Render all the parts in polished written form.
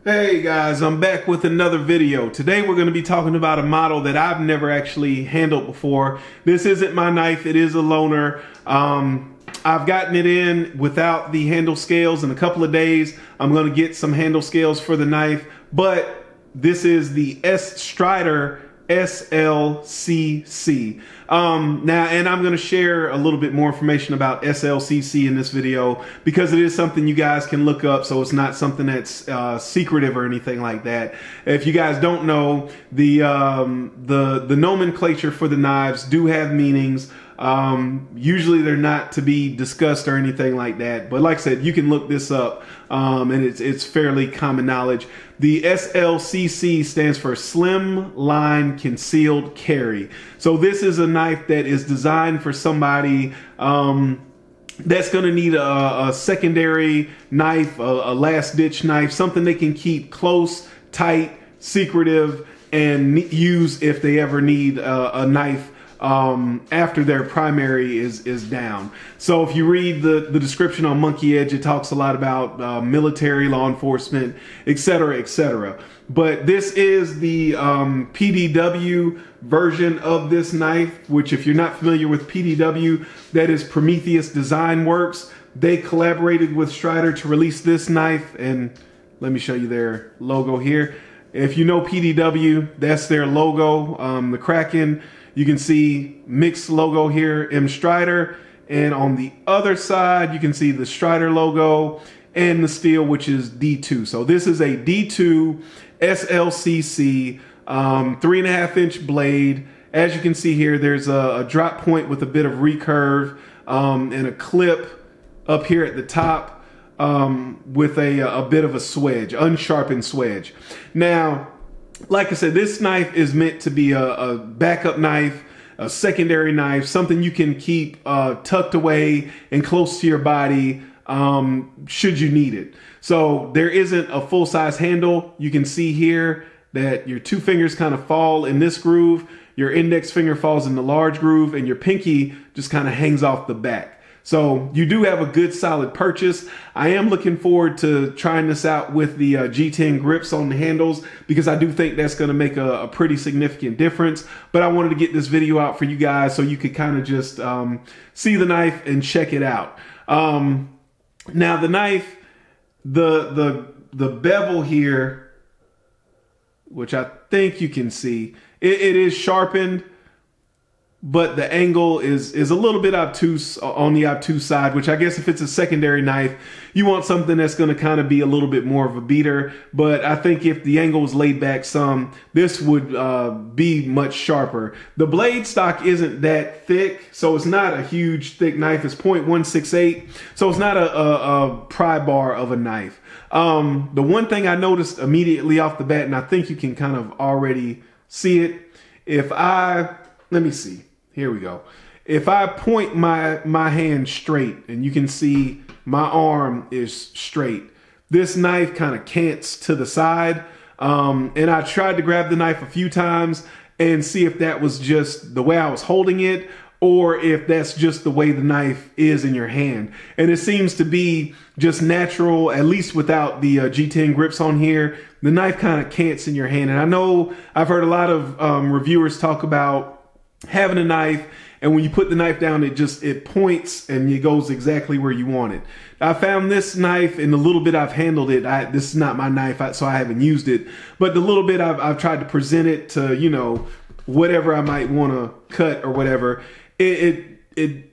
Hey guys, I'm back with another video. Today we're going to be talking about a model that I've never actually handled before. This isn't my knife, it is a loaner. I've gotten it in without the handle scales. In a couple of days I'm going to get some handle scales for the knife, but this is the Strider SLCC. And I'm going to share a little bit more information about SLCC in this video because it is something you guys can look up, so it's not something that's secretive or anything like that. If you guys don't know, the nomenclature for the knives do have meanings. Usually they're not to be discussed or anything like that, but like I said, you can look this up, and it's fairly common knowledge. The SLCC stands for Slim Line Concealed Carry. So this is a knife that is designed for somebody that's going to need a secondary knife, a last-ditch knife, something they can keep close, tight, secretive, and use if they ever need a knife after their primary is down. So if you read the description on Monkey Edge, it talks a lot about military, law enforcement, etc., etc. But this is the PDW version of this knife, which if you're not familiar with PDW, that is Prometheus Design Works. They collaborated with Strider to release this knife, and let me show you their logo here. If you know PDW, that's their logo, the Kraken. You can see mixed logo here, M Strider, and on the other side you can see the Strider logo and the steel, which is D2. So this is a D2 SLCC 3.5-inch blade. As you can see here, there's a drop point with a bit of recurve and a clip up here at the top with a bit of a swedge, unsharpened swedge. Now, like I said, this knife is meant to be a backup knife, a secondary knife, something you can keep tucked away and close to your body should you need it. So there isn't a full-size handle. You can see here that your two fingers kind of fall in this groove, your index finger falls in the large groove, and your pinky just kind of hangs off the back. So you do have a good solid purchase. I am looking forward to trying this out with the G10 grips on the handles because I do think that's going to make a pretty significant difference. But I wanted to get this video out for you guys so you could kind of just see the knife and check it out. Now the knife, the bevel here, which I think you can see, it is sharpened, but the angle is a little bit obtuse on the obtuse side, which I guess if it's a secondary knife, you want something that's going to kind of be a little bit more of a beater. But I think if the angle was laid back some, this would be much sharper. The blade stock isn't that thick, so it's not a huge thick knife. It's 0.168, so it's not a pry bar of a knife. The one thing I noticed immediately off the bat, and I think you can kind of already see it, let me see. Here we go. If I point my hand straight, and you can see my arm is straight, this knife kind of cants to the side. And I tried to grab the knife a few times and see if that was just the way I was holding it, or if that's just the way the knife is in your hand. And it seems to be just natural, at least without the G10 grips on here. The knife kind of cants in your hand. And I know I've heard a lot of reviewers talk about having a knife, and when you put the knife down, it points and it goes exactly where you want it. I found this knife, in the little bit I've handled it, this is not my knife, so I haven't used it, but the little bit I've tried to present it to, you know, whatever I might want to cut or whatever, it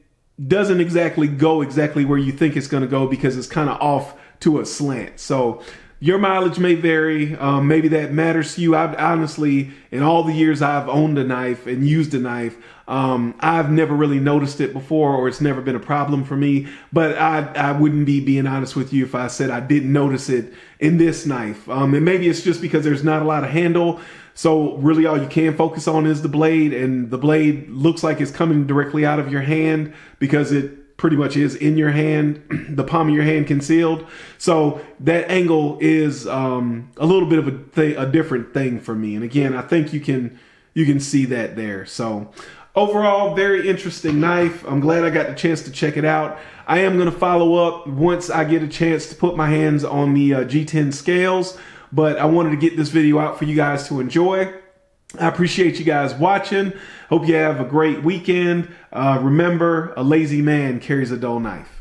doesn't exactly go exactly where you think it's going to go because it's kind of off to a slant. So your mileage may vary. Maybe that matters to you. I've honestly, in all the years I've owned a knife and used a knife, I've never really noticed it before, or it's never been a problem for me. But I wouldn't be being honest with you if I said I didn't notice it in this knife. And maybe it's just because there's not a lot of handle. So really all you can focus on is the blade, and the blade looks like it's coming directly out of your hand because it pretty much is in your hand, the palm of your hand concealed. So that angle is a little bit of a different thing for me. And again, I think you can see that there. So overall, very interesting knife. I'm glad I got the chance to check it out. I am going to follow up once I get a chance to put my hands on the G10 scales. but I wanted to get this video out for you guys to enjoy. I appreciate you guys watching. Hope you have a great weekend. Remember, a lazy man carries a dull knife.